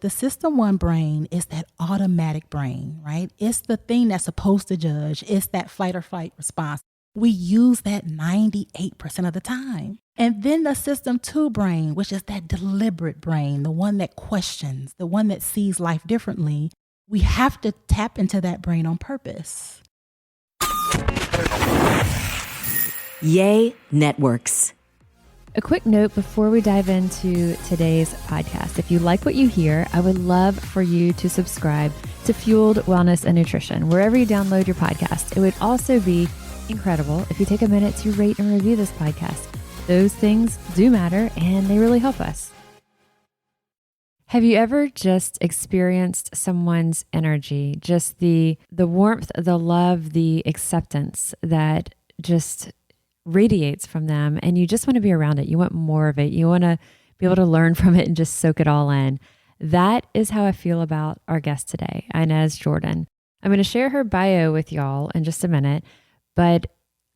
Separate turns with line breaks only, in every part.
The system 1 brain is that automatic brain, right? It's the thing that's supposed to judge. It's that fight or flight response. We use that 98% of the time. And then the system 2 brain, which is that deliberate brain, the one that questions, the one that sees life differently. We have to tap into that brain on purpose.
Yay Networks.
A quick note before we dive into today's podcast. If you like what you hear, I would love for you to subscribe to Fueled Wellness and Nutrition, wherever you download your podcast. It would also be incredible if you take a minute to rate and review this podcast. Those things do matter and they really help us. Have you ever just experienced someone's energy, just the warmth, the love, the acceptance that just radiates from them, and you just want to be around it? You want more of it. You want to be able to learn from it and just soak it all in. That is how I feel about our guest today, Inez Jordan. I'm going to share her bio with y'all in just a minute, but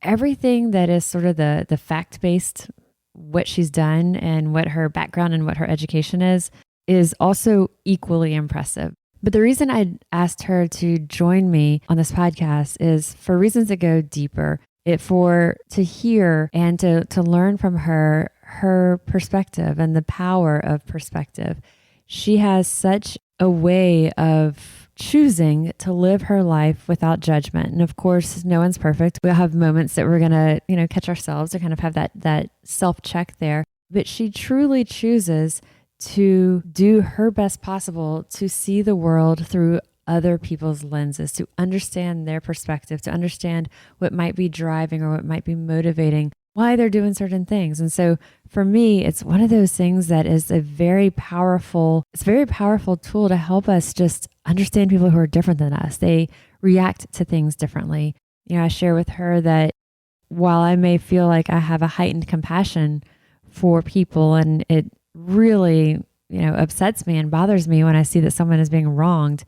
everything that is sort of the fact-based, what she's done and what her background and what her education is also equally impressive. But the reason I asked her to join me on this podcast is for reasons that go deeper. To hear and to learn from her perspective and the power of perspective. She has such a way of choosing to live her life without judgment. And of course, no one's perfect. We'll have moments that we're going to, catch ourselves to kind of have that self-check there. But she truly chooses to do her best possible to see the world through other people's lenses, to understand their perspective, to understand what might be driving or what might be motivating why they're doing certain things. And so for me, it's one of those things that is a very powerful tool to help us just understand people who are different than us. They react to things differently. I share with her that while I may feel like I have a heightened compassion for people, and it really, upsets me and bothers me when I see that someone is being wronged,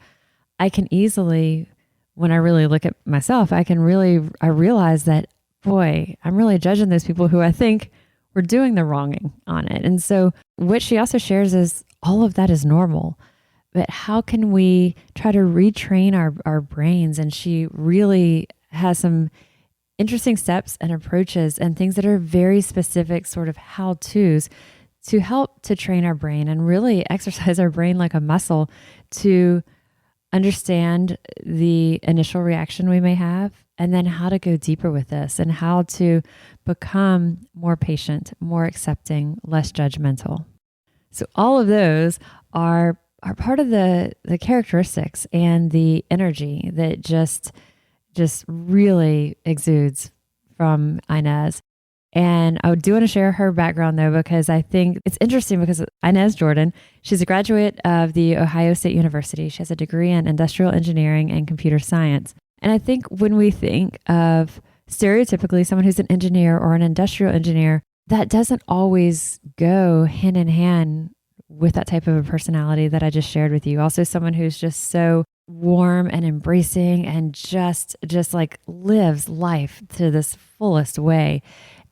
I can easily, when I really look at myself, I realize that, boy, I'm really judging those people who I think were doing the wronging on it. And so what she also shares is all of that is normal, but how can we try to retrain our brains? And she really has some interesting steps and approaches and things that are very specific sort of how-tos to help to train our brain and really exercise our brain like a muscle to understand the initial reaction we may have, and then how to go deeper with this and how to become more patient, more accepting, less judgmental. So all of those are part of the characteristics and the energy that just really exudes from Inez. And I do want to share her background though, because I think it's interesting because Inez Jordan, she's a graduate of the Ohio State University. She has a degree in industrial engineering and computer science. And I think when we think of stereotypically someone who's an engineer or an industrial engineer, that doesn't always go hand in hand with that type of a personality that I just shared with you. Also someone who's just so warm and embracing and just like lives life to this fullest way.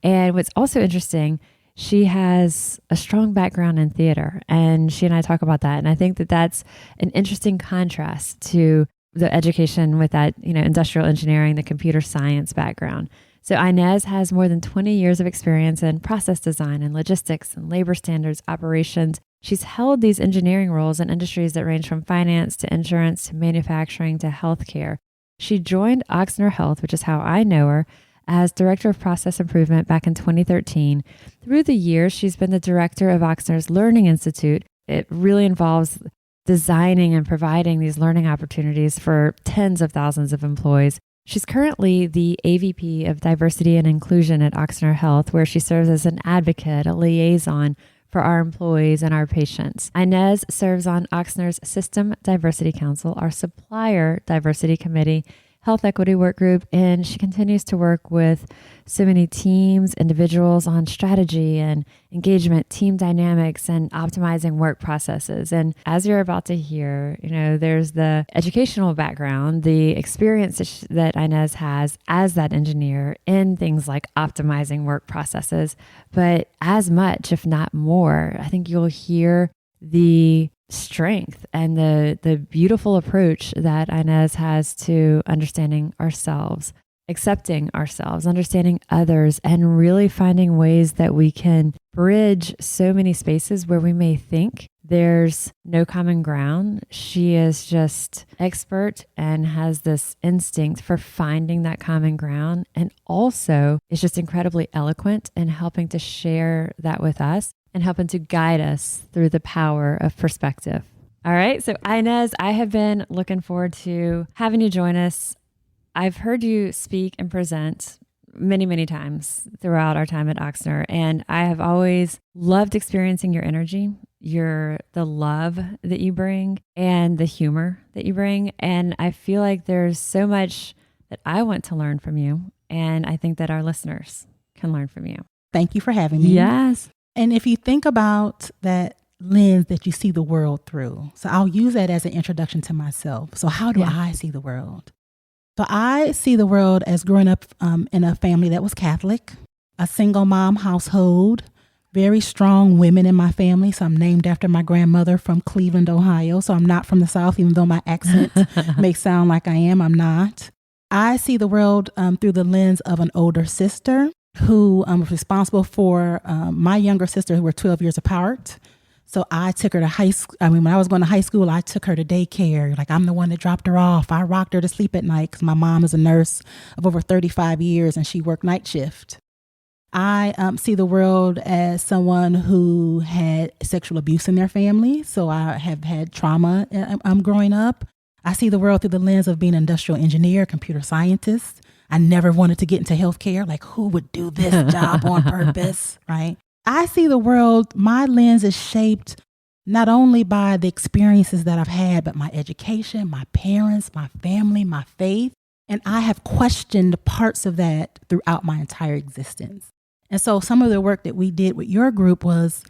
And what's also interesting, she has a strong background in theater, and she and I talk about that. And I think that that's an interesting contrast to the education with that, industrial engineering, the computer science background. So Inez has more than 20 years of experience in process design and logistics and labor standards operations. She's held these engineering roles in industries that range from finance to insurance to manufacturing to healthcare. She joined Ochsner Health, which is how I know her, as Director of Process Improvement back in 2013. Through the years, she's been the director of Ochsner's Learning Institute. It really involves designing and providing these learning opportunities for tens of thousands of employees. She's currently the AVP of Diversity and Inclusion at Ochsner Health, where she serves as an advocate, a liaison for our employees and our patients. Inez serves on Ochsner's System Diversity Council, our Supplier Diversity Committee, Health Equity Work Group, and she continues to work with so many teams, individuals on strategy and engagement, team dynamics, and optimizing work processes. And as you're about to hear, there's the educational background, the experience that Inez has as that engineer in things like optimizing work processes, but as much, if not more, I think you'll hear the strength and the beautiful approach that Inez has to understanding ourselves, accepting ourselves, understanding others, and really finding ways that we can bridge so many spaces where we may think there's no common ground. She is just expert and has this instinct for finding that common ground, and also is just incredibly eloquent in helping to share that with us and helping to guide us through the power of perspective. All right. So Inez, I have been looking forward to having you join us. I've heard you speak and present many, many times throughout our time at Ochsner, and I have always loved experiencing your energy, the love that you bring, and the humor that you bring. And I feel like there's so much that I want to learn from you, and I think that our listeners can learn from you.
Thank you for having me.
Yes.
And if you think about that lens that you see the world through, so I'll use that as an introduction to myself. So how do I see the world? So I see the world as growing up in a family that was Catholic, a single mom household, very strong women in my family. So I'm named after my grandmother from Cleveland, Ohio. So I'm not from the South, even though my accent may sound like I am. I'm not. I see the world through the lens of an older sister who was responsible for my younger sister, who were 12 years apart. So I took her to high school. When I was going to high school, I took her to daycare. Like, I'm the one that dropped her off. I rocked her to sleep at night because my mom is a nurse of over 35 years and she worked night shift. I see the world as someone who had sexual abuse in their family. So I have had trauma growing up. I see the world through the lens of being an industrial engineer, computer scientist. I never wanted to get into healthcare. Like, who would do this job on purpose, right? I see the world, my lens is shaped not only by the experiences that I've had, but my education, my parents, my family, my faith. And I have questioned parts of that throughout my entire existence. And so some of the work that we did with your group was,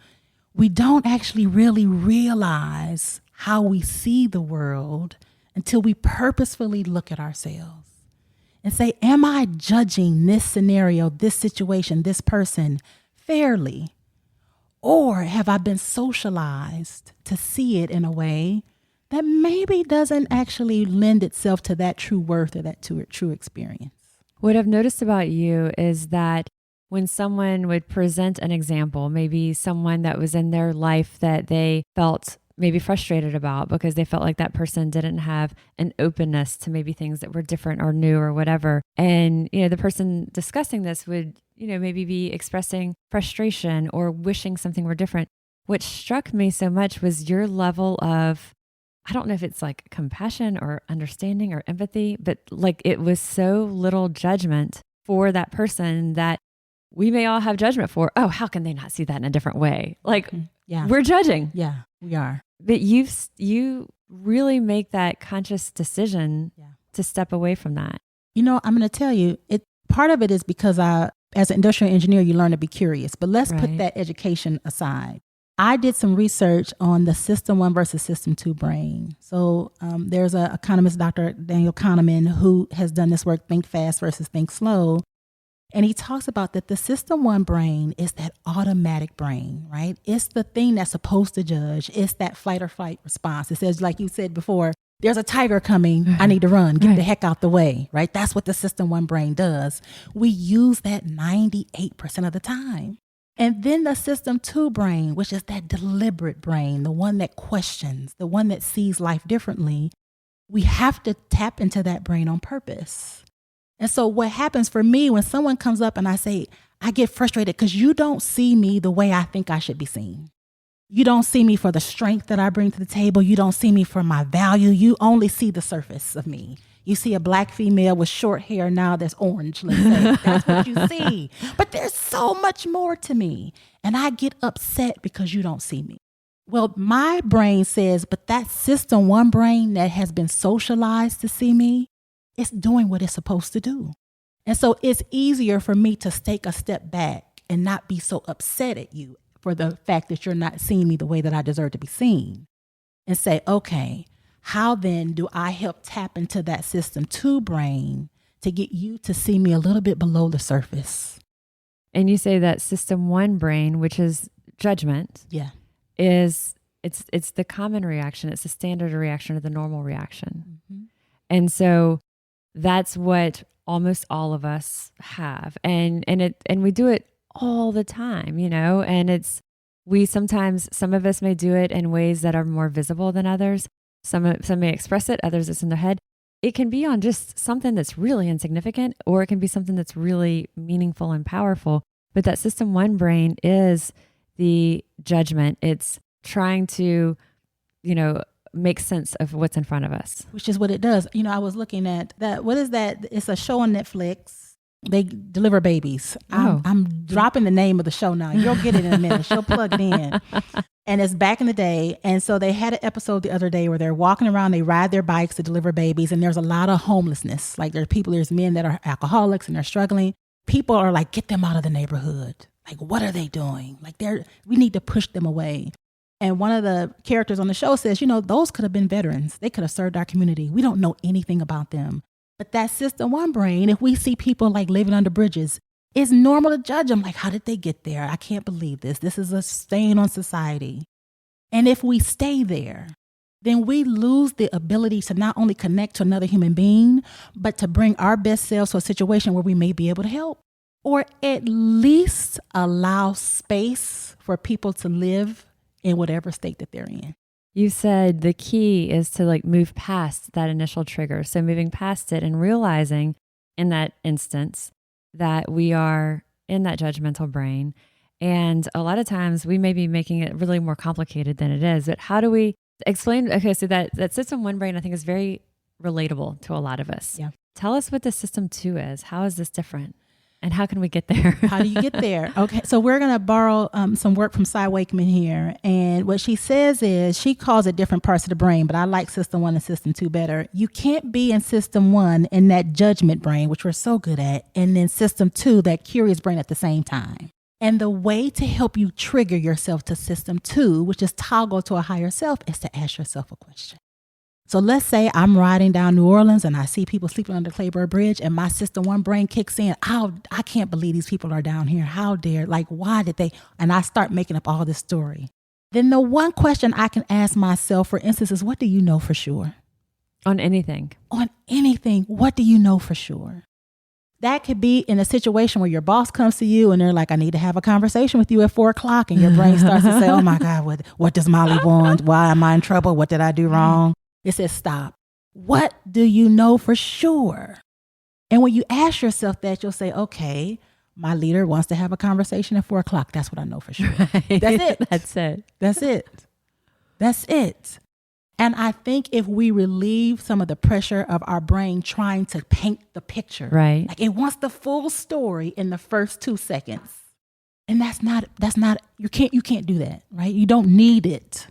we don't actually really realize how we see the world until we purposefully look at ourselves and say, am I judging this scenario, this situation, this person fairly? Or have I been socialized to see it in a way that maybe doesn't actually lend itself to that true worth or that true experience?
What I've noticed about you is that when someone would present an example, maybe someone that was in their life that they felt maybe frustrated about because they felt like that person didn't have an openness to maybe things that were different or new or whatever. And, the person discussing this would, maybe be expressing frustration or wishing something were different. What struck me so much was your level of, I don't know if it's like compassion or understanding or empathy, but like it was so little judgment for that person that we may all have judgment for. Oh, how can they not see that in a different way? Like, we're judging.
Yeah, we are.
But you really make that conscious decision to step away from that.
I'm going to tell you, part of it is because as an industrial engineer, you learn to be curious. But let's put that education aside. I did some research on the System 1 versus System 2 brain. So there's an economist, Dr. Daniel Kahneman, who has done this work, Think Fast versus Think Slow. And he talks about that the System 1 brain is that automatic brain, right? It's the thing that's supposed to judge. It's that flight or fight response. It says, like you said before, there's a tiger coming. I need to run. Get the heck out the way, right? That's what the System 1 brain does. We use that 98% of the time. And then the System 2 brain, which is that deliberate brain, the one that questions, the one that sees life differently, we have to tap into that brain on purpose. And so what happens for me when someone comes up and I say, I get frustrated because you don't see me the way I think I should be seen. You don't see me for the strength that I bring to the table. You don't see me for my value. You only see the surface of me. You see a black female with short hair now that's orange, let's say. That's what you see. But there's so much more to me. And I get upset because you don't see me. Well, my brain says, but that System 1 brain that has been socialized to see me, it's doing what it's supposed to do. And so it's easier for me to take a step back and not be so upset at you for the fact that you're not seeing me the way that I deserve to be seen. And say, okay, how then do I help tap into that System 2 brain to get you to see me a little bit below the surface?
And you say that System 1 brain, which is judgment,
yeah,
is it's the common reaction. It's the standard reaction or the normal reaction. Mm-hmm. And so that's what almost all of us have. And we do it all the time, and some of us may do it in ways that are more visible than others. Some may express it, others it's in their head. It can be on just something that's really insignificant, or it can be something that's really meaningful and powerful. But that system 1 brain is the judgment. It's trying to, make sense of what's in front of us.
Which is what it does. I was looking at that. What is that? It's a show on Netflix. They deliver babies.
Oh.
I'm dropping the name of the show now. You'll get it in a minute. She'll plug it in. And it's back in the day. And so they had an episode the other day where they're walking around, they ride their bikes to deliver babies. And there's a lot of homelessness. Like there's men that are alcoholics and they're struggling. People are like, get them out of the neighborhood. Like, what are they doing? Like we need to push them away. And one of the characters on the show says, those could have been veterans. They could have served our community. We don't know anything about them. But that system 1 brain, if we see people like living under bridges, it's normal to judge them. Like, how did they get there? I can't believe this. This is a stain on society. And if we stay there, then we lose the ability to not only connect to another human being, but to bring our best selves to a situation where we may be able to help, or at least allow space for people to live in whatever state that they're in.
You said the key is to move past that initial trigger. So moving past it and realizing in that instance that we are in that judgmental brain. And a lot of times we may be making it really more complicated than it is. But how do we explain? Okay, so that system 1 brain, I think, is very relatable to a lot of us.
Yeah.
Tell us what the system 2 is. How is this different? And how can we get there?
How do you get there? Okay, so we're going to borrow some work from Cy Wakeman here. And what she says is, she calls it different parts of the brain, but I like system 1 and system 2 better. You can't be in system 1 in that judgment brain, which we're so good at, and then system 2, that curious brain at the same time. And the way to help you trigger yourself to system 2, which is toggle to a higher self, is to ask yourself a question. So let's say I'm riding down New Orleans and I see people sleeping under Claiborne Bridge and my system 1 brain kicks in. I can't believe these people are down here. How dare, why did they? And I start making up all this story. Then the one question I can ask myself, for instance, is, what do you know for sure?
On anything.
On anything. What do you know for sure? That could be in a situation where your boss comes to you and they're like, I need to have a conversation with you at 4:00. And your brain starts to say, oh my God, what does Molly want? Why am I in trouble? What did I do wrong? It says, stop. What do you know for sure? And when you ask yourself that, you'll say, okay, my leader wants to have a conversation at 4:00. That's what I know for sure.
Right.
That's it.
That's it.
That's it. That's it. And I think if we relieve some of the pressure of our brain trying to paint the picture,
right?
Like it wants the full story in the first 2 seconds. And that's not, you can't do that, right? You don't need it.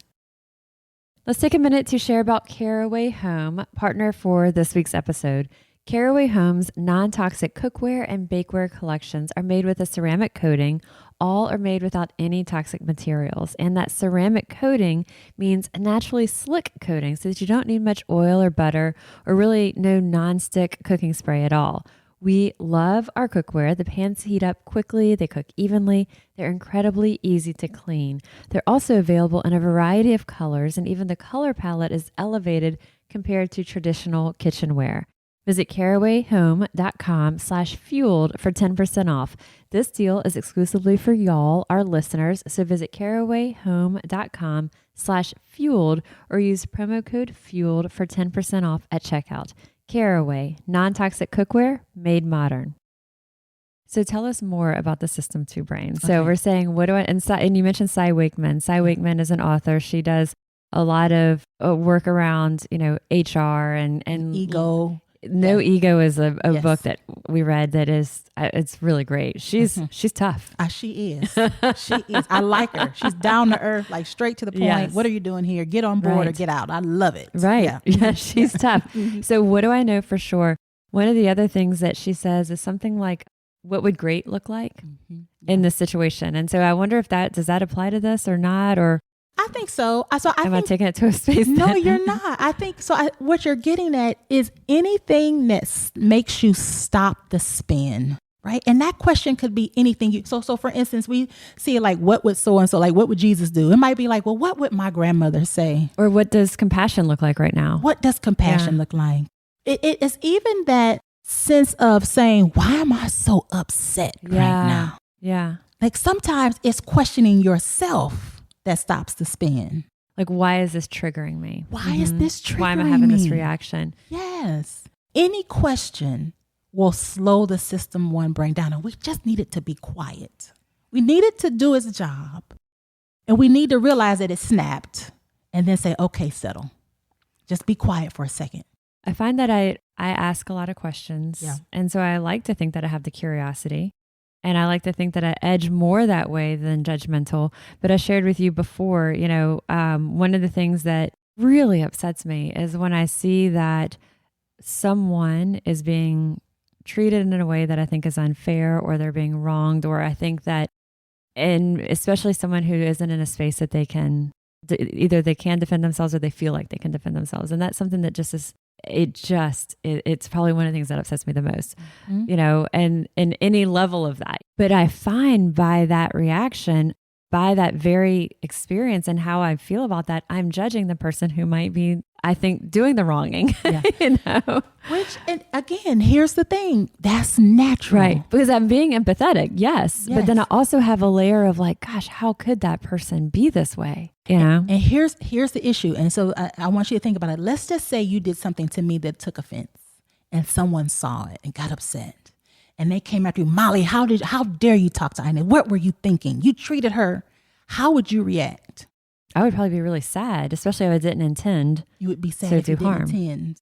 Let's take a minute to share about Caraway Home, partner for this week's episode. Caraway Home's non-toxic cookware and bakeware collections are made with a ceramic coating. All are made without any toxic materials. And that ceramic coating means a naturally slick coating so that you don't need much oil or butter or really no non-stick cooking spray at all. We love our cookware. The pans heat up quickly. They cook evenly. They're incredibly easy to clean. They're also available in a variety of colors, and even the color palette is elevated compared to traditional kitchenware. Visit carawayhome.com/fueled for 10% off. This deal is exclusively for y'all, our listeners. So visit carawayhome.com/fueled or use promo code fueled for 10% off at checkout. Caraway, non-toxic cookware made modern. So tell us more about the System 2 brain. So
Okay.
we're saying, and you mentioned Cy Wakeman. Cy Wakeman is an author. She does a lot of work around, HR and
Ego.
No Ego is a
Yes.
book that we read that is, it's really great. She's tough.
She is. She is. I like her. She's down to earth, like straight to the point.
Yes.
What are you doing here? Get on board or
Right.
get out. I love it.
Right.
Yeah.
Yeah, she's tough. So what do I know for sure? One of the other things that she says is something like, what would great look like in this situation? And so I wonder if does that apply to this or not? Or
I think so.
am I taking it to a space?
No,
then?
you're not. I think so. What you're getting at is anything that makes you stop the spin. right? And that question could be anything. So for instance, we see like, what would so-and-so, like, what would Jesus do? It might be like, well, what would my grandmother say?
Or what does compassion look like right now?
What does compassion look like? It is even that sense of saying, why am I so upset right now?
Yeah.
Like sometimes it's questioning yourself that stops the spin.
Like, why is this triggering me?
Why is this triggering me?
Why am I having this reaction?
Yes. Any question will slow the system one brain down. And we just need it to be quiet. We need it to do its job. And we need to realize that it snapped and then say, okay, settle. Just be quiet for a second.
I find that I ask a lot of questions.
Yeah.
And so I like to think that I have the curiosity. And I like to think that I edge more that way than judgmental. But I shared with you before, one of the things that really upsets me is when I see that someone is being treated in a way that I think is unfair, or they're being wronged, or I think that, and especially someone who isn't in a space that they can, either they can defend themselves or they feel like they can defend themselves. And that's something that just is, it's probably one of the things that upsets me the most, and in any level of that. But I find by that reaction, by that very experience and how I feel about that, I'm judging the person who might be, I think, doing the wronging,
Which, and again, here's the thing, that's natural.
Right. Because I'm being empathetic. Yes. But then I also have a layer of like, gosh, how could that person be this way? And
here's the issue. And so I want you to think about it. Let's just say you did something to me that took offense and someone saw it and got upset. And they came after you, Molly, how dare you talk to Inez? What were you thinking? You treated her. How would you react?
I would probably be really sad, especially if I didn't intend.
You would be sad
to
if you
do
didn't
harm.
intend.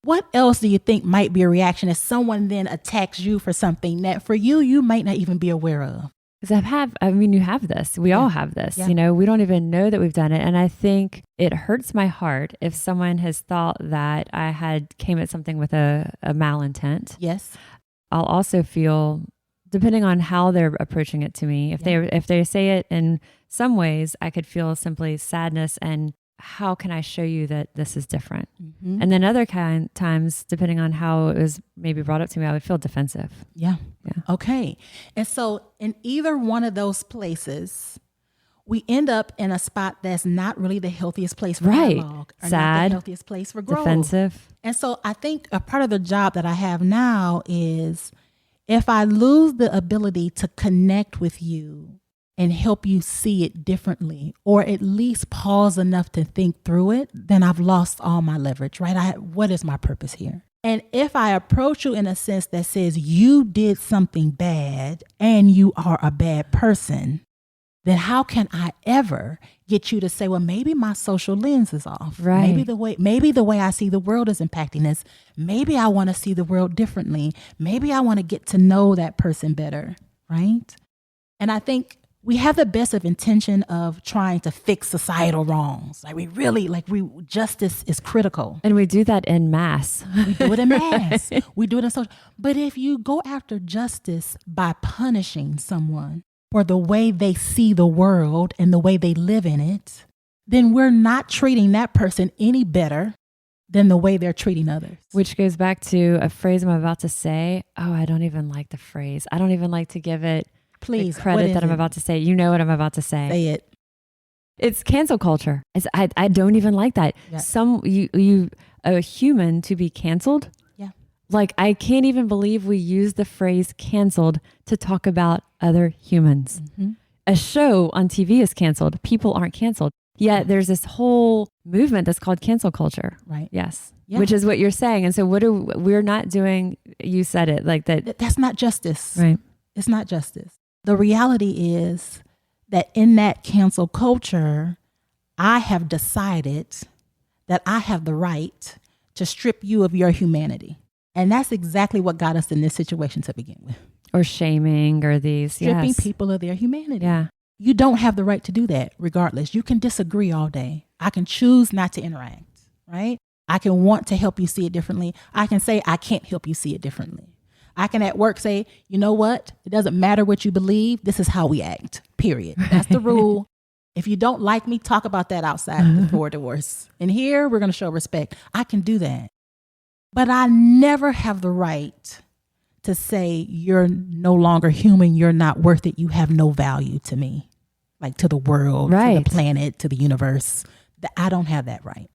What else do you think might be a reaction if someone then attacks you for something that for you might not even be aware of?
Because you have this. We all have this.
Yeah.
We don't even know that we've done it. And I think it hurts my heart if someone has thought that I came at something with a malintent.
Yes.
I'll also feel, depending on how they're approaching it to me, if they say it in some ways, I could feel simply sadness and how can I show you that this is different? Mm-hmm. And then other times, depending on how it was maybe brought up to me, I would feel defensive.
Yeah. Okay. And so in either one of those places, we end up in a spot that's not really the healthiest place for dialogue. Or
sad,
not the healthiest place for growth.
Defensive.
And so I think a part of the job that I have now is if I lose the ability to connect with you and help you see it differently, or at least pause enough to think through it, then I've lost all my leverage, right? What is my purpose here? And if I approach you in a sense that says you did something bad and you are a bad person, then how can I ever get you to say, well, maybe my social lens is off.
Right.
Maybe the way I see the world is impacting this. Maybe I want to see the world differently. Maybe I want to get to know that person better, right? And I think we have the best of intention of trying to fix societal wrongs. Justice is critical.
And we do that in mass.
We do it in mass. We do it in social. But if you go after justice by punishing someone for the way they see the world and the way they live in it, then we're not treating that person any better than the way they're treating others.
Which goes back to a phrase I'm about to say. Oh, I don't even like the phrase. I don't even like to give it the credit that I'm about to say. You know what I'm about to say.
Say it.
It's cancel culture. I don't even like that.
Yeah.
A human to be canceled.
Yeah.
Like, I can't even believe we use the phrase canceled to talk about other humans. Mm-hmm. A show on TV is canceled. People aren't canceled. Yet there's this whole movement that's called cancel culture.
Right.
Yes.
Yeah.
Which is what you're saying. And so we're not doing, you said it like that.
That's not justice.
Right.
It's not justice. The reality is that in that cancel culture, I have decided that I have the right to strip you of your humanity. And that's exactly what got us in this situation to begin with.
Or shaming or these.
Stripping people of their humanity.
Yeah.
You don't have the right to do that regardless. You can disagree all day. I can choose not to interact, right? I can want to help you see it differently. I can say I can't help you see it differently. I can at work say, you know what? It doesn't matter what you believe. This is how we act, period. That's the rule. If you don't like me, talk about that outside before divorce. And here, we're going to show respect. I can do that. But I never have the right to say you're no longer human, you're not worth it, you have no value to me, like to the world, to the planet, to the universe. I don't have that right.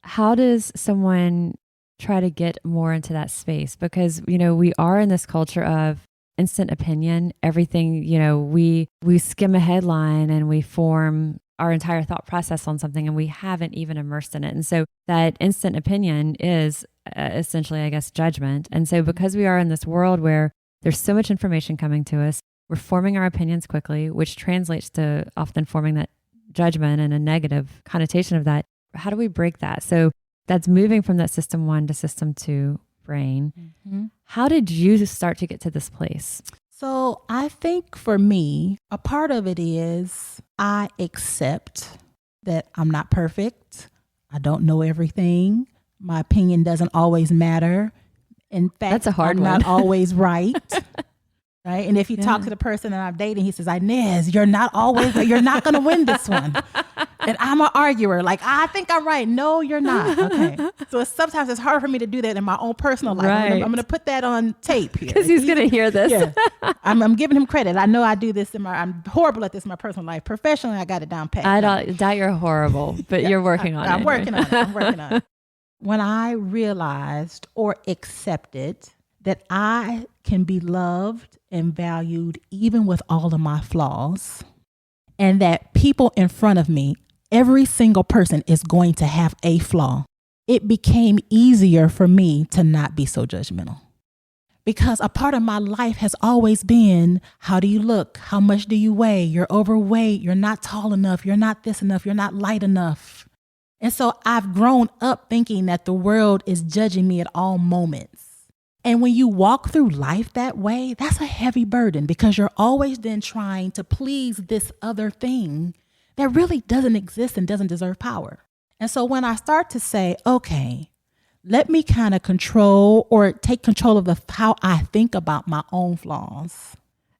How does someone try to get more into that space? Because, we are in this culture of instant opinion. Everything, we skim a headline and we form our entire thought process on something and we haven't even immersed in it. And so that instant opinion is essentially, I guess, judgment. And so because we are in this world where there's so much information coming to us, we're forming our opinions quickly, which translates to often forming that judgment and a negative connotation of that. How do we break that? So that's moving from that system 1 to system 2 brain. Mm-hmm. How did you start to get to this place?
So I think for me, a part of it is I accept that I'm not perfect. I don't know everything. My opinion doesn't always matter. In fact,
that's a hard
I'm
one.
not always right. Right. And if you talk to the person that I'm dating, he says, Inez, you're not going to win this one. And I'm an arguer. Like, I think I'm right. No, you're not. Okay. So sometimes it's hard for me to do that in my own personal life.
Right.
I'm going to put that on tape here.
Because he's going to hear this.
Yeah. I'm giving him credit. I know I do this I'm horrible at this in my personal life. Professionally, I got it down pat.
I don't doubt you're horrible, but you're working on it.
I'm working on it. When I realized or accepted that I can be loved and valued even with all of my flaws, and that people in front of me, every single person is going to have a flaw, it became easier for me to not be so judgmental. Because a part of my life has always been, how do you look? How much do you weigh? You're overweight. You're not tall enough. You're not this enough. You're not light enough. And so I've grown up thinking that the world is judging me at all moments. And when you walk through life that way, that's a heavy burden because you're always then trying to please this other thing that really doesn't exist and doesn't deserve power. And so when I start to say, okay, let me kind of control or take control of how I think about my own flaws.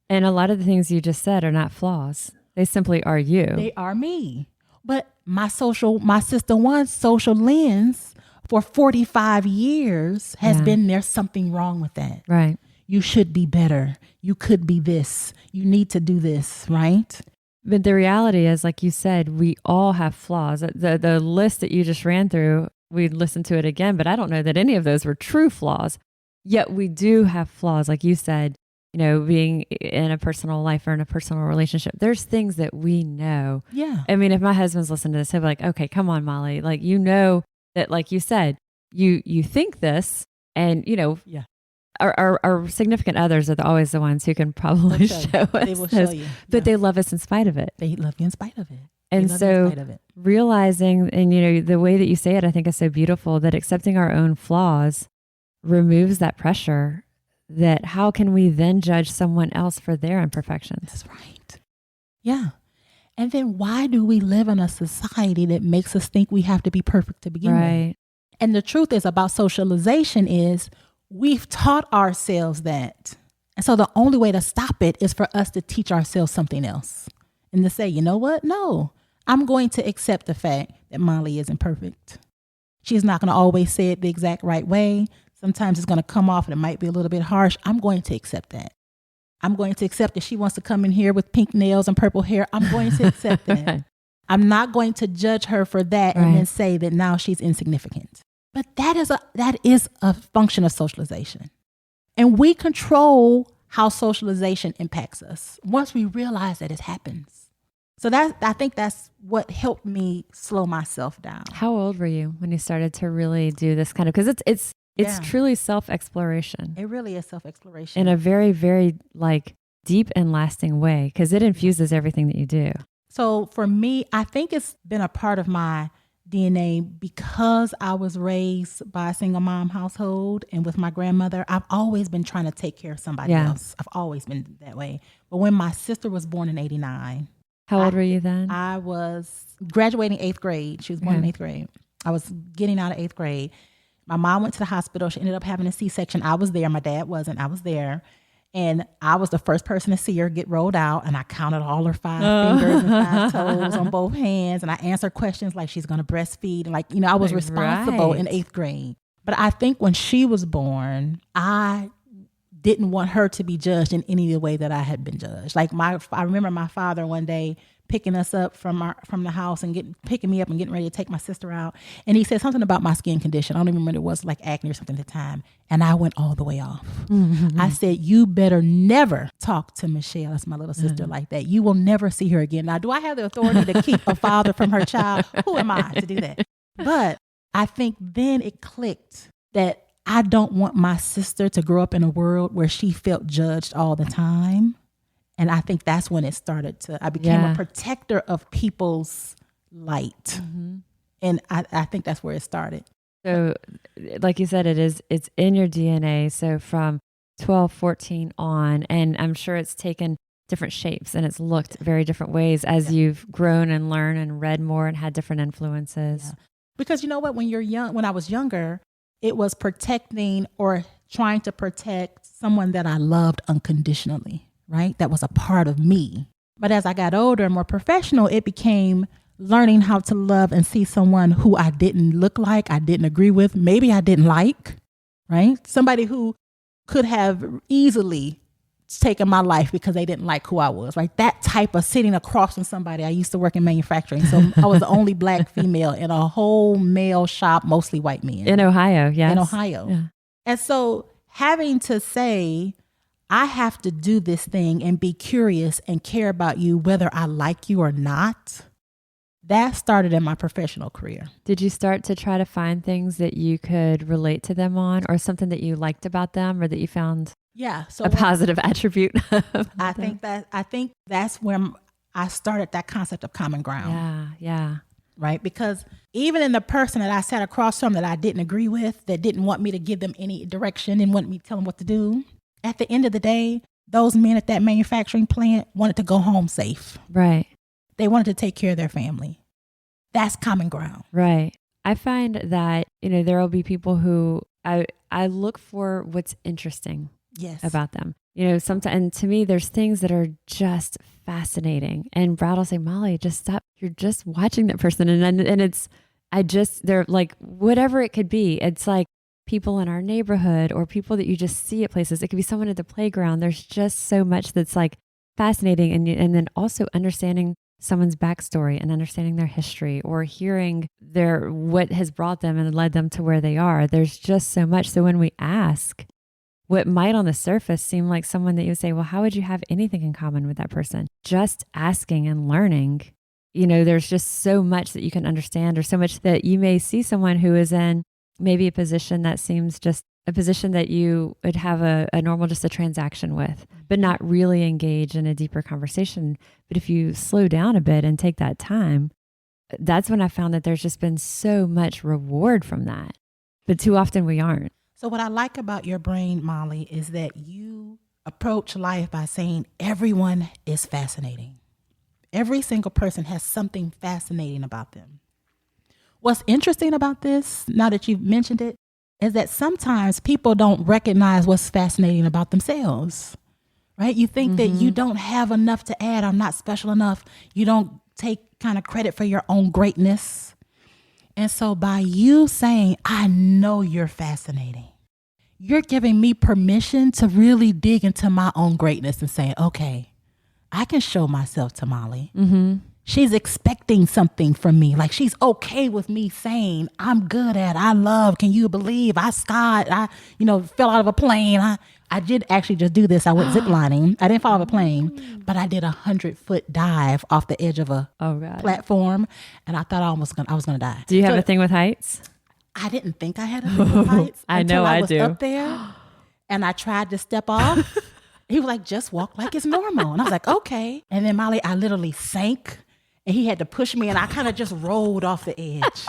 And a lot of the things you just said are not flaws. They simply are you.
They are me. But my System 1 social lens for 45 years has been, there's something wrong with that.
Right.
You should be better. You could be this. You need to do this, right?
But the reality is, like you said, we all have flaws. The list that you just ran through, we'd listen to it again, but I don't know that any of those were true flaws. Yet we do have flaws. Like you said, being in a personal life or in a personal relationship, there's things that we know.
Yeah.
I mean, if my husband's listening to this, he'll be like, okay, come on, Molly. Like, that, like you said, you think this, and our significant others are always the ones who can probably show us.
They will show you,
but they love us in spite of it.
They love you in spite of it.
And so realizing, and the way that you say it, I think is so beautiful, that accepting our own flaws removes that pressure. That how can we then judge someone else for their imperfections?
That's right. Yeah. And then why do we live in a society that makes us think we have to be perfect to begin with? And the truth is about socialization is we've taught ourselves that. And so the only way to stop it is for us to teach ourselves something else and to say, you know what? No, I'm going to accept the fact that Molly isn't perfect. She's not going to always say it the exact right way. Sometimes it's going to come off and it might be a little bit harsh. I'm going to accept that. I'm going to accept that she wants to come in here with pink nails and purple hair. I'm going to accept that. I'm not going to judge her for that and then say that now she's insignificant. But that is a function of socialization. And we control how socialization impacts us once we realize that it happens. So I think that's what helped me slow myself down.
How old were you when you started to really do this kind of, because it's truly self-exploration.
It really is self-exploration.
In a very, very deep and lasting way, because it infuses everything that you do.
So for me, I think it's been a part of my DNA because I was raised by a single mom household and with my grandmother. I've always been trying to take care of somebody else. I've always been that way. But when my sister was born in 1989.
How old were you then?
I was graduating 8th grade. She was born in 8th grade. I was getting out of 8th grade. My mom went to the hospital. She ended up having a C-section. I was there. My dad wasn't. I was there. And I was the first person to see her get rolled out. And I counted all her 5 fingers and 5 toes on both hands. And I answered questions like she's going to breastfeed. And I was responsible in 8th grade. But I think when she was born, I didn't want her to be judged in any of the way that I had been judged. Like I remember my father one day picking us up from the house and picking me up and getting ready to take my sister out. And he said something about my skin condition. I don't even remember what it was, like acne or something at the time. And I went all the way off. I said, you better never talk to Michelle, that's my little sister, like that. You will never see her again. Now, do I have the authority to keep a father from her child? Who am I to do that? But I think then it clicked that I don't want my sister to grow up in a world where she felt judged all the time. And I think that's when it started I became a protector of people's light. And I think that's where it started.
So like you said, it's in your DNA. So from 12, 14 on, and I'm sure it's taken different shapes and it's looked very different ways as you've grown and learned and read more and had different influences.
Yeah. Because you know what, when I was younger, it was protecting or trying to protect someone that I loved unconditionally. Right? That was a part of me. But as I got older and more professional, it became learning how to love and see someone who I didn't look like, I didn't agree with, maybe I didn't like, right? Somebody who could have easily taken my life because they didn't like who I was. Like that type of sitting across from somebody. I used to work in manufacturing. So I was the only Black female in a whole male shop, mostly white men.
In Ohio, yes.
In Ohio. Yeah. And so having to say, I have to do this thing and be curious and care about you whether I like you or not. That started in my professional career.
Did you start to try to find things that you could relate to them on, or something that you liked about them, or that you found a positive attribute?
I think that's where I started that concept of common ground.
Yeah.
Right? Because even in the person that I sat across from that I didn't agree with, that didn't want me to give them any direction, didn't want me to tell them what to do, at the end of the day, those men at that manufacturing plant wanted to go home safe.
Right.
They wanted to take care of their family. That's common ground.
Right. I find that, there will be people who I look for what's interesting about them. Sometimes, and to me, there's things that are just fascinating. And Brad will say, Molly, just stop. You're just watching that person. And they're like, whatever it could be. It's like, people in our neighborhood or people that you just see at places. It could be someone at the playground. There's just so much that's like fascinating. And then also understanding someone's backstory and understanding their history, or hearing what has brought them and led them to where they are. There's just so much. So when we ask what might on the surface seem like someone that you would say, well, how would you have anything in common with that person? Just asking and learning, there's just so much that you can understand, or so much that you may see someone who is in maybe a position that seems just a position that you would have a normal, just a transaction with, but not really engage in a deeper conversation. But if you slow down a bit and take that time, that's when I found that there's just been so much reward from that. But too often we aren't.
So what I like about your brain, Molly, is that you approach life by saying everyone is fascinating. Every single person has something fascinating about them. What's interesting about this, now that you've mentioned it, is that sometimes people don't recognize what's fascinating about themselves, right? You think that you don't have enough to add, or not special enough. You don't take kind of credit for your own greatness. And so by you saying, I know you're fascinating, you're giving me permission to really dig into my own greatness and say, okay, I can show myself to Molly. She's expecting something from me. Like, she's okay with me saying, I'm good at, I love, can you believe I skied, I fell out of a plane. I did actually just do this. I went ziplining. I didn't fall out of a plane, but I did 100-foot dive off the edge of a platform. And I thought I was going to die.
Do you have a thing with heights?
I didn't think I had a thing with heights.
I know I
was
do.
Up there and I tried to step off. He was like, just walk like it's normal. And I was like, okay. And then Molly, I literally sank. And he had to push me, and I kind of just rolled off the edge.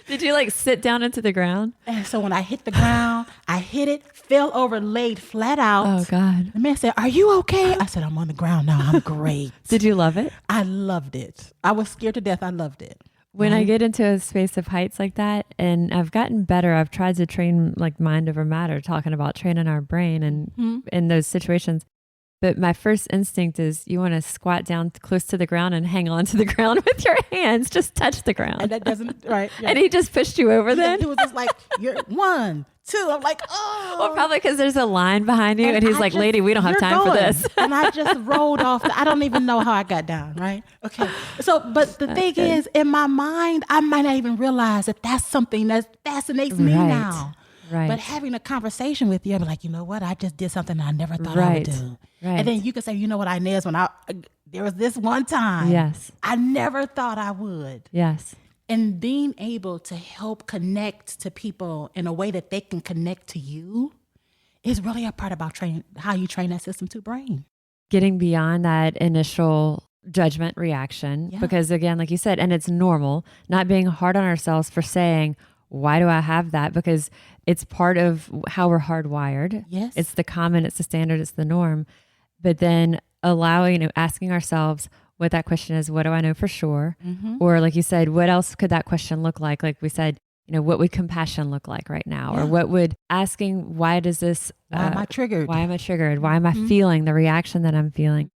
Did you like sit down into the ground?
And so when I hit the ground, I hit it, fell over, laid flat out.
Oh, God.
The man said, are you okay? I said, I'm on the ground now. I'm great.
Did you love it?
I loved it. I was scared to death. I loved it.
When I get into a space of heights like that, and I've gotten better, I've tried to train like mind over matter, talking about training our brain and in those situations. But my first instinct is you want to squat down close to the ground and hang on to the ground with your hands. Just touch the ground.
And that doesn't, right. Yeah.
And he just pushed you over then?
He was just like, you're 1, 2. I'm like, oh.
Well, probably because there's a line behind you. And he's like, lady, we don't have time for this.
And I just rolled off. I don't even know how I got down, right? Okay. So, but the thing is, in my mind, I might not even realize that that's something that fascinates me now.
Right.
But having a conversation with you, I'm like, you know what? I just did something I never thought I would do.
Right.
And then you can say, you know what, Inez, there was this one time.
Yes.
I never thought I would.
Yes.
And being able to help connect to people in a way that they can connect to you is really a part about how you train that system to brain.
Getting beyond that initial judgment reaction, because again, like you said, and it's normal, not being hard on ourselves for saying, why do I have that? Because it's part of how we're hardwired.
Yes.
It's the common, it's the standard, it's the norm. But then asking ourselves what that question is, what do I know for sure? Mm-hmm. Or like you said, what else could that question look like? Like we said, what would compassion look like right now?
Yeah.
Or what would asking, why does this?
Why am I triggered?
Why am I triggered? Why am I feeling the reaction that I'm feeling?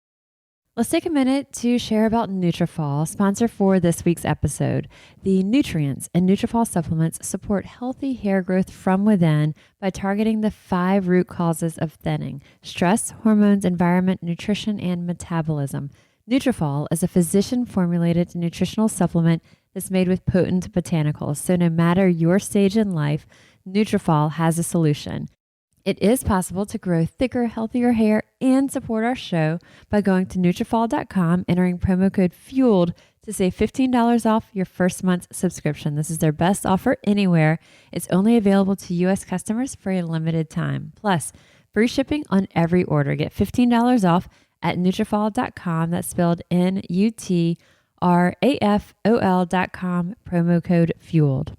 Let's take a minute to share about Nutrafol, sponsor for this week's episode. The nutrients in Nutrafol supplements support healthy hair growth from within by targeting the 5 root causes of thinning: stress, hormones, environment, nutrition, and metabolism. Nutrafol is a physician-formulated nutritional supplement that's made with potent botanicals. So no matter your stage in life, Nutrafol has a solution. It is possible to grow thicker, healthier hair and support our show by going to Nutrafol.com, entering promo code FUELED to save $15 off your first month's subscription. This is their best offer anywhere. It's only available to U.S. customers for a limited time. Plus, free shipping on every order. Get $15 off at Nutrafol.com. That's spelled Nutrafol.com, promo code FUELED.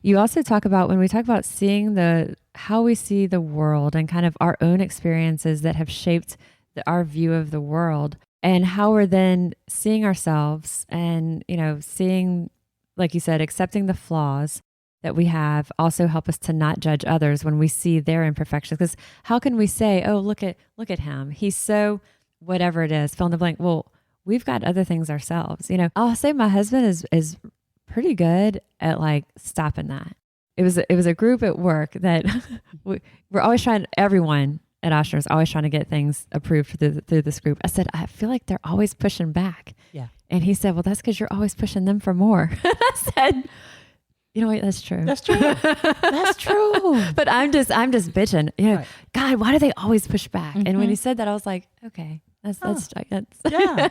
You also talk about, when we talk about seeing how we see the world and kind of our own experiences that have shaped our view of the world, and how we're then seeing ourselves and, seeing, like you said, accepting the flaws that we have also help us to not judge others when we see their imperfections. Because how can we say, oh, look at him, he's so whatever it is, fill in the blank. Well, we've got other things ourselves. I'll say my husband is pretty good at like stopping that. It was a group at work that we're always everyone at Ochsner is always trying to get things approved through this group. I said, I feel like they're always pushing back. Yeah. And he said, well, that's because you're always pushing them for more. I said, you know what? That's true. That's true. That's true. But I'm just bitching. Right. God, why do they always push back? Mm-hmm. And when he said that, I was like, okay, that's
yeah.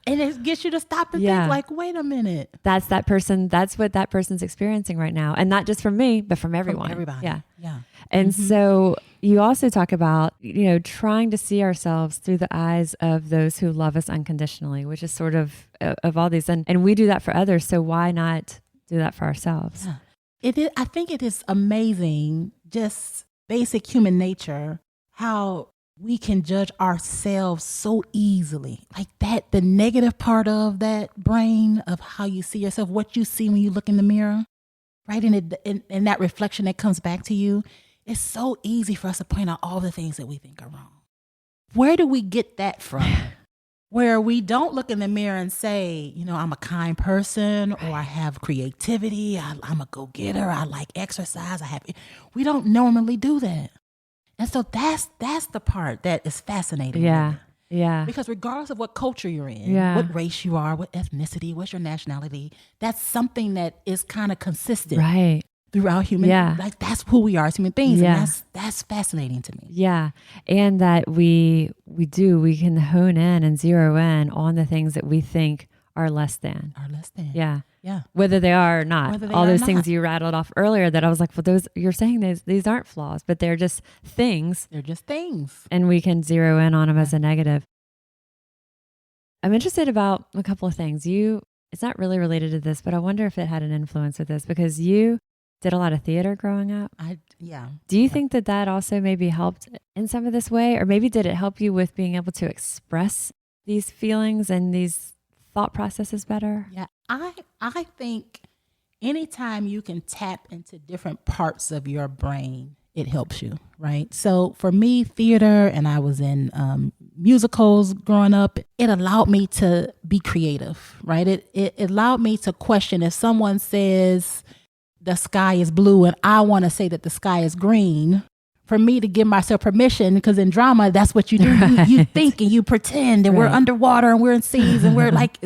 And it gets you to stop and think like, wait a minute.
That's what that person's experiencing right now. And not just from me, but from everyone.
From everybody. Yeah. Yeah.
And so you also talk about, trying to see ourselves through the eyes of those who love us unconditionally, which is sort of all these. And we do that for others. So why not do that for ourselves?
Yeah. I think it is amazing, just basic human nature, how we can judge ourselves so easily. Like that, the negative part of that brain of how you see yourself, what you see when you look in the mirror, right? And that reflection that comes back to you, it's so easy for us to point out all the things that we think are wrong. Where do we get that from? Where we don't look in the mirror and say, I'm a kind person, or I have creativity, I'm a go-getter, I like exercise, we don't normally do that. And so that's the part that is fascinating.
Yeah. Yeah.
Because regardless of what culture you're in, what race you are, what ethnicity, what's your nationality, that's something that is kind of consistent throughout human. Yeah. Like that's who we are as human beings. Yeah. And that's fascinating to me.
Yeah. And that we can hone in and zero in on the things that we think are less than. Yeah. Yeah. Whether they are or not. All those things you rattled off earlier that I was like, well, you're saying these aren't flaws, but they're just things.
They're just things.
And we can zero in on them as a negative. I'm interested about a couple of things. It's not really related to this, but I wonder if it had an influence with this, because you did a lot of theater growing up. Do you think that also maybe helped in some of this way? Or maybe did it help you with being able to express these feelings and these thought processes better?
Yeah, I think anytime you can tap into different parts of your brain, it helps you, right? So for me, theater, and I was in musicals growing up, it allowed me to be creative, right? It allowed me to question if someone says the sky is blue and I want to say that the sky is green, for me to give myself permission, because in drama, that's what you do.
Right.
You think and you pretend and we're
Right.
underwater and we're in seas and we're like,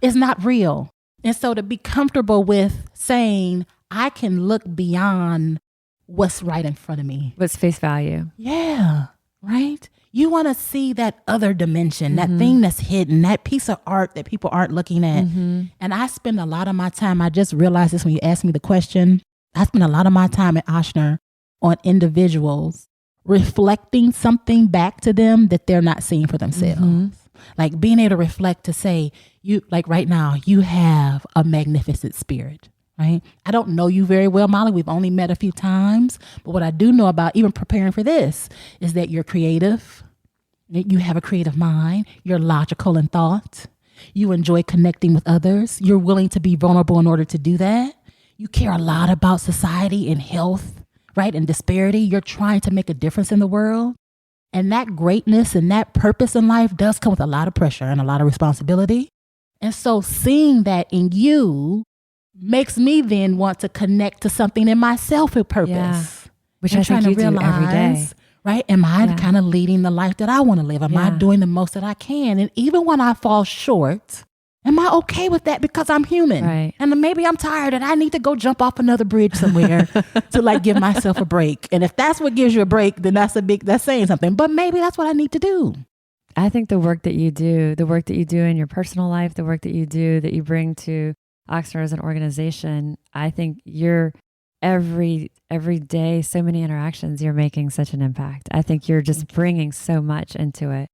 it's not real. And so to be comfortable with saying, I can look beyond what's right in front of me.
What's face value?
Yeah, right? You want to see that other dimension, that thing that's hidden, that piece of art that people aren't looking at. And I spend a lot of my time, I just realized this when you asked me the question, I spend a lot of my time at Ochsner on individuals reflecting something back to them that they're not seeing for themselves. Like being able to reflect to say, you, like right now, you have a magnificent spirit, right? I don't know you very well, Molly. We've only met a few times. But what I do know about even preparing for this is that you're creative. You have a creative mind. You're logical in thought. You enjoy connecting with others. You're willing to be vulnerable in order to do that. You care a lot about society and health, right? And disparity. You're trying to make a difference in the world. And that greatness and that purpose in life does come with a lot of pressure and a lot of responsibility. And so seeing that in you makes me then want to connect to something in myself with purpose.
Yeah. Which
And
I think you do every day.
Right? Am I
Yeah.
kind of leading the life that I want to live? Am I
Yeah.
doing the most that I can? And even when I fall short, am I okay with that because I'm human?
Right.
And then maybe I'm tired and I need to go jump off another bridge somewhere to like give myself a break. And if that's what gives you a break, then that's saying something. But maybe that's what I need to do.
I think the work that you do in your personal life, the work that you bring to Ochsner as an organization, I think you're every day, so many interactions, you're making such an impact. I think you're just bringing so much into it.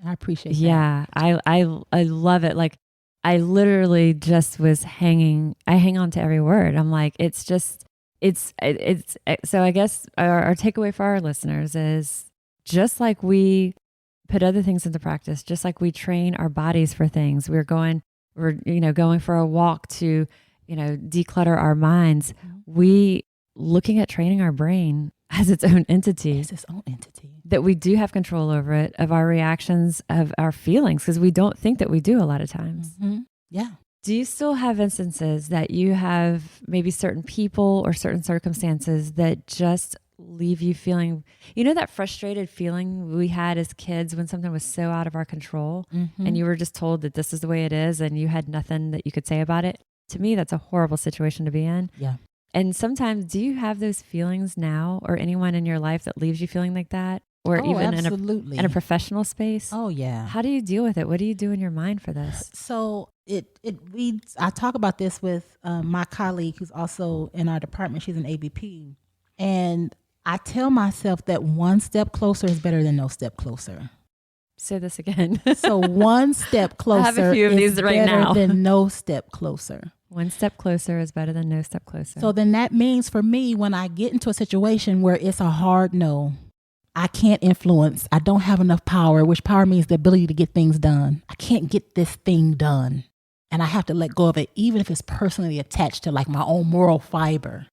I appreciate that.
Yeah, I love it. Like I literally just I hang on to every word. I'm like, it's so I guess our takeaway for our listeners is just like we put other things into practice, just like we train our bodies for things, we're going for a walk to, declutter our minds. We looking at training our brain as its own entity.
It's its own entity.
That we do have control over it, of our reactions, of our feelings, because we don't think that we do a lot of times.
Yeah.
Do you still have instances that you have maybe certain people or certain circumstances that just leave you feeling, that frustrated feeling we had as kids when something was so out of our control and you were just told that this is the way it is and you had nothing that you could say about it? To me, that's a horrible situation to be in.
Yeah.
And sometimes, do you have those feelings now, or anyone in your life that leaves you feeling like that? Or even
absolutely.
in a professional space?
Oh, yeah.
How do you deal with it? What do you do in your mind for this?
So I talk about this with my colleague who's also in our department. She's an ABP. And I tell myself that one step closer is better than no step closer.
Say this again.
So one step closer
I have a few of
is
these right
better
now.
than no step closer.
One step closer is better than no step closer.
So then that means for me, when I get into a situation where it's a hard no, I can't influence, I don't have enough power, which power means the ability to get things done. I can't get this thing done. And I have to let go of it, even if it's personally attached to like my own moral fiber.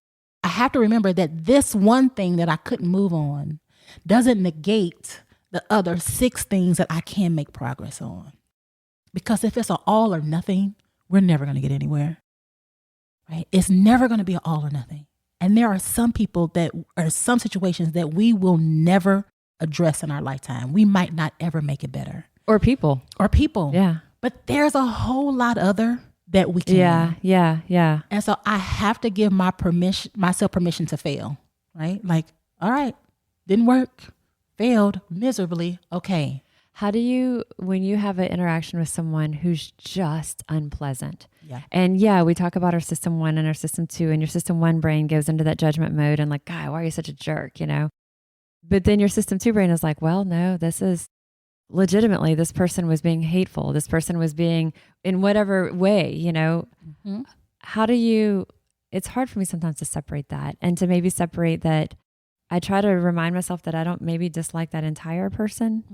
I have to remember that this one thing that I couldn't move on doesn't negate the other 6 things that I can make progress on. Because if it's an all or nothing, we're never going to get anywhere. Right? It's never going to be an all or nothing. And there are some people that are some situations that we will never address in our lifetime. We might not ever make it better.
Or people.
Yeah. But there's a whole lot other that we can.
Yeah.
And so I have to give myself permission to fail, right? Like, all right, didn't work, failed miserably. Okay.
How do you, when you have an interaction with someone who's just unpleasant?
Yeah.
And yeah, we talk about our system 1 and our system 2, and your system 1 brain goes into that judgment mode and like, God, why are you such a jerk? But then your system 2 brain is like, well, no, this is legitimately, this person was being hateful. This person was being in whatever way, How do you, it's hard for me sometimes to separate that and to maybe separate that. I try to remind myself that I don't maybe dislike that entire person.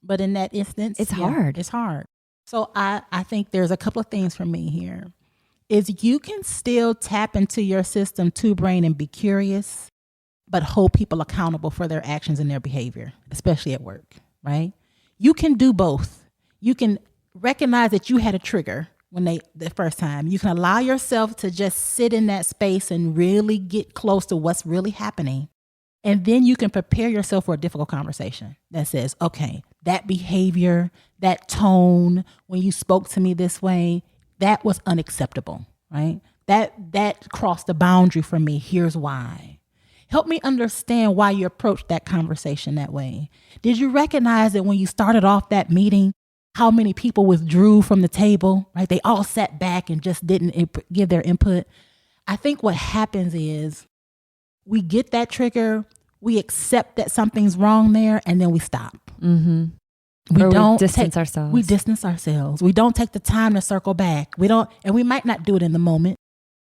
But in that instance,
it's hard.
It's hard. So I think there's a couple of things for me here. Is you can still tap into your system 2 brain and be curious but hold people accountable for their actions and their behavior, especially at work, right? You can do both. You can recognize that you had a trigger the first time. You can allow yourself to just sit in that space and really get close to what's really happening. And then you can prepare yourself for a difficult conversation that says, okay, that behavior, that tone, when you spoke to me this way, that was unacceptable, right? That crossed the boundary for me. Here's why. Help me understand why you approached that conversation that way. Did you recognize that when you started off that meeting, how many people withdrew from the table, right? They all sat back and just didn't give their input. I think what happens is we get that trigger, we accept that something's wrong there, and then we stop.
Mm-hmm. We distance ourselves.
We distance ourselves. We don't take the time to circle back. And we might not do it in the moment.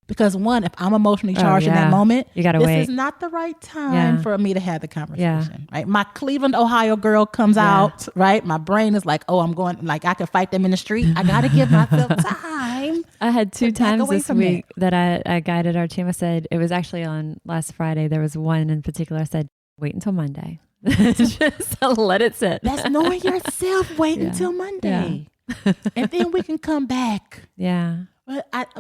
Because one, if I'm emotionally charged in that moment,
you gotta wait.
This is not the right time for me to have the conversation, right? My Cleveland, Ohio girl comes out, right? My brain is like, oh, I'm going, like I could fight them in the street. I got to give myself time.
I had 2 times this week that I guided our team. I said, it was actually on last Friday. There was one in particular. I said, wait until Monday. Just let it sit.
That's knowing yourself. Wait until Monday. Yeah. And then we can come back.
Yeah.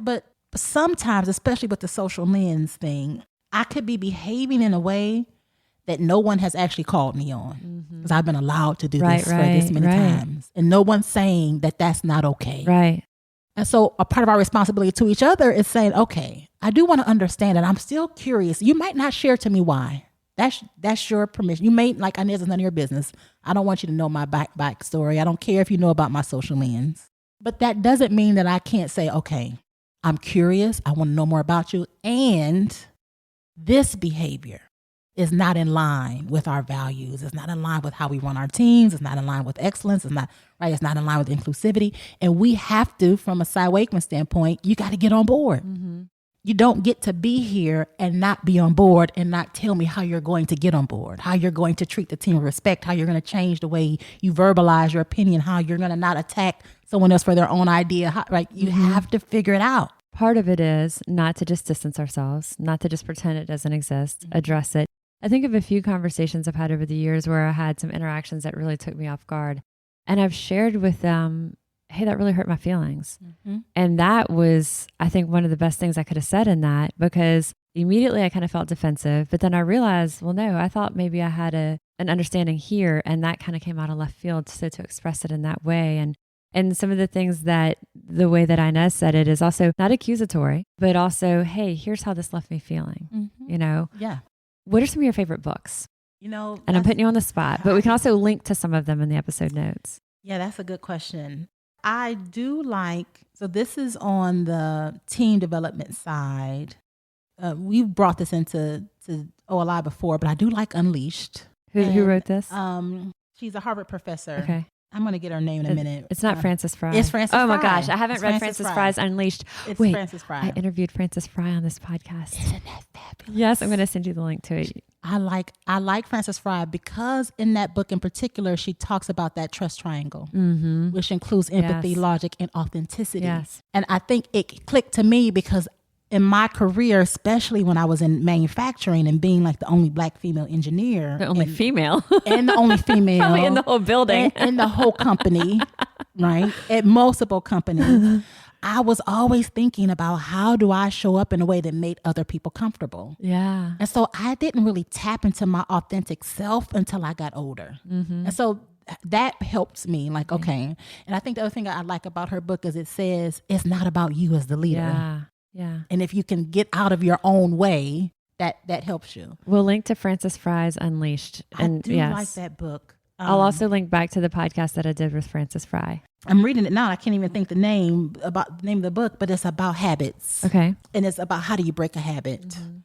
But sometimes, especially with the social lens thing, I could be behaving in a way that no one has actually called me on because I've been allowed to do this for this many times. And no one's saying that that's not okay.
Right.
And so a part of our responsibility to each other is saying, okay, I do want to understand and I'm still curious. You might not share to me why. That's your permission. You may, like Inez, it's none of your business. I don't want you to know my back story. I don't care if you know about my social lens. But that doesn't mean that I can't say, okay, I'm curious. I want to know more about you. And this behavior is not in line with our values. It's not in line with how we run our teams. It's not in line with excellence. It's not in line with inclusivity. And we have to, from a Cy Wakeman standpoint, you got to get on board. Mm-hmm. You don't get to be here and not be on board and not tell me how you're going to get on board, how you're going to treat the team with respect, how you're going to change the way you verbalize your opinion, how you're going to not attack someone else for their own idea. Right? You have to figure it out.
Part of it is not to just distance ourselves, not to just pretend it doesn't exist, address it. I think of a few conversations I've had over the years where I had some interactions that really took me off guard. And I've shared with them, hey, that really hurt my feelings. Mm-hmm. And that was, I think, one of the best things I could have said in that, because immediately I kind of felt defensive. But then I realized, well, no, I thought maybe I had an understanding here, and that kind of came out of left field. So to express it in that way. And some of the things that the way that Inez said it is also not accusatory, but also, hey, here's how this left me feeling, you know?
Yeah.
What are some of your favorite books?
You know,
and I'm putting you on the spot, but we can also link to some of them in the episode notes.
Yeah, that's a good question. I do so this is on the team development side. We've brought this into OLI before, but I do like Unleashed.
Who wrote this?
She's a Harvard professor.
Okay.
I'm going to get her name in a minute.
It's not Frances Fry.
It's Frances Fry.
Oh my gosh. I haven't read Frances Fry's Unleashed.
It's
Wait,
Frances Fry.
I interviewed Frances Fry on this podcast.
Isn't that fabulous?
Yes, I'm going to send you the link to it.
I like Frances Fry because in that book in particular, she talks about that trust triangle, which includes empathy, logic, and authenticity.
Yes.
And I think it clicked to me because in my career, especially when I was in manufacturing and being like the only Black female engineer.
The only female.
And the only female.
Probably in the whole building.
In the whole company, right? At multiple companies. I was always thinking about how do I show up in a way that made other people comfortable.
Yeah.
And so I didn't really tap into my authentic self until I got older. Mm-hmm. And so that helps me like, okay. And I think the other thing I like about her book is it says it's not about you as the leader.
Yeah. Yeah.
And if you can get out of your own way, that helps you.
We'll link to Frances Fry's Unleashed. And
I do like that book.
I'll also link back to the podcast that I did with Frances Fry.
I'm reading it now. I can't even think the name of the book, but it's about habits.
Okay.
And it's about how do you break a habit. Mm-hmm.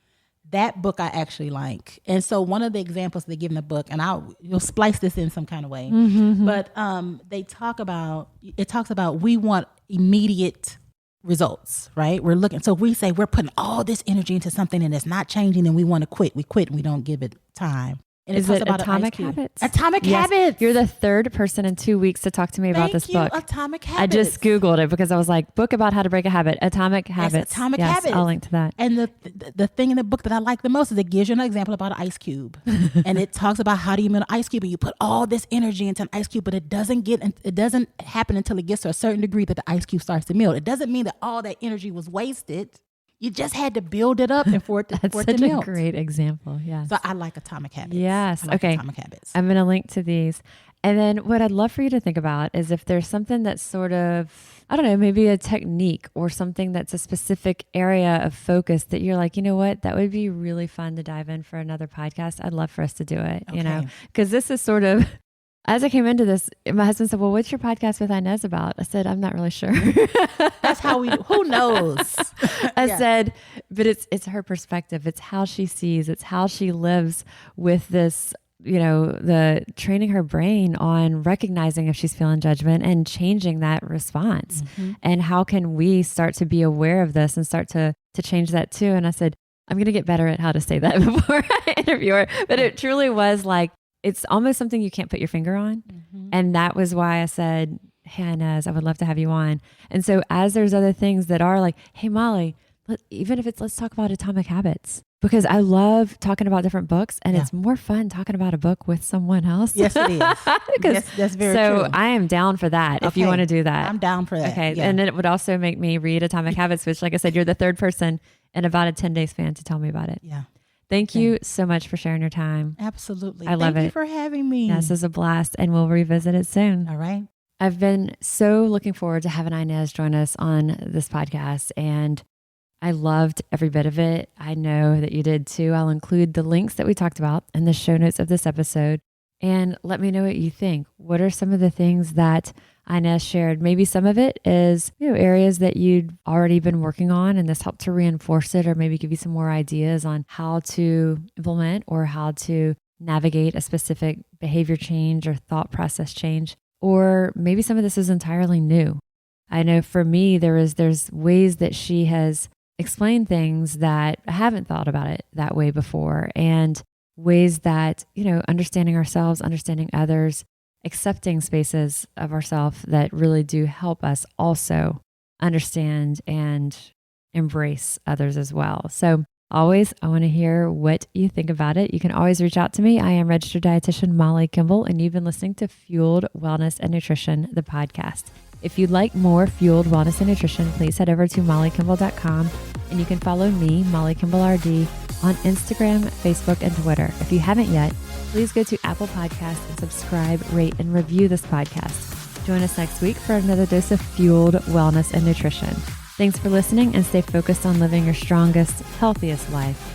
That book I actually like. And so one of the examples they give in the book, and you'll splice this in some kind of way, but it talks about we want immediate results, right? We're looking, so if we say we're putting all this energy into something and it's not changing and we want to quit, we quit and we don't give it time. And
Is
talks
it
about
Atomic Habits?
Atomic
Yes.
Habits.
You're the third person in 2 weeks to talk to me about this book.
Atomic Habits.
I just Googled it because I was like, book about how to break a habit. Atomic Habits.
Atomic
yes,
Habits.
I'll link to that.
And the thing in the book that I like the most is it gives you an example about an ice cube. And it talks about how do you melt an ice cube, and you put all this energy into an ice cube, but it doesn't happen until it gets to a certain degree that the ice cube starts to melt. It doesn't mean that all that energy was wasted. You just had to build it up and for it to
That's
for it
such
to
a
melt.
great example. Yes.
So I like Atomic Habits.
Yes.
I like
Okay.
Atomic Habits.
I'm going to link to these. And then what I'd love for you to think about is if there's something that's sort of, I don't know, maybe a technique or something that's a specific area of focus that you're like, you know what, that would be really fun to dive in for another podcast. I'd love for us to do it, you know, because this is sort of, as I came into this, my husband said, well, what's your podcast with Inez about? I said, I'm not really sure.
That's how who knows?
I said, but it's her perspective. It's how she sees, it's how she lives with this, you know, the training her brain on recognizing if she's feeling judgment and changing that response. Mm-hmm. And how can we start to be aware of this and start to change that too? And I said, I'm going to get better at how to say that before I interview her. But it truly was like, it's almost something you can't put your finger on. Mm-hmm. And that was why I said, hey, Inez, I would love to have you on. And so as there's other things that are like, hey, Molly, even if it's, let's talk about Atomic Habits, because I love talking about different books, and it's more fun talking about a book with someone else.
Yes, it is. Yes, that's very true.
So I am down for that. If you want to do that.
I'm down for that.
Okay.
Yeah.
And then it would also make me read Atomic Habits, which, like I said, you're the third person in about a 10 days span to tell me about it.
Yeah.
Thank you so much for sharing your time.
Absolutely.
I love it.
Thank you for having me.
This is a blast, and we'll revisit it soon.
All right.
I've been so looking forward to having Inez join us on this podcast, and I loved every bit of it. I know that you did too. I'll include the links that we talked about in the show notes of this episode, and let me know what you think. What are some of the things that Inez shared? Maybe some of it is, you know, areas that you'd already been working on, and this helped to reinforce it, or maybe give you some more ideas on how to implement or how to navigate a specific behavior change or thought process change. Or maybe some of this is entirely new. I know for me, there's ways that she has explained things that I haven't thought about it that way before, and ways that, you know, understanding ourselves, understanding others, accepting spaces of ourselves that really do help us also understand and embrace others as well. So always, I want to hear what you think about it. You can always reach out to me. I am registered dietitian Molly Kimball, and you've been listening to Fueled Wellness and Nutrition, the podcast. If you'd like more Fueled Wellness and Nutrition, please head over to mollykimball.com, and you can follow me, Molly Kimball RD, on Instagram, Facebook, and Twitter. If you haven't yet, please go to Apple Podcasts and subscribe, rate, and review this podcast. Join us next week for another dose of Fueled Wellness and Nutrition. Thanks for listening, and stay focused on living your strongest, healthiest life.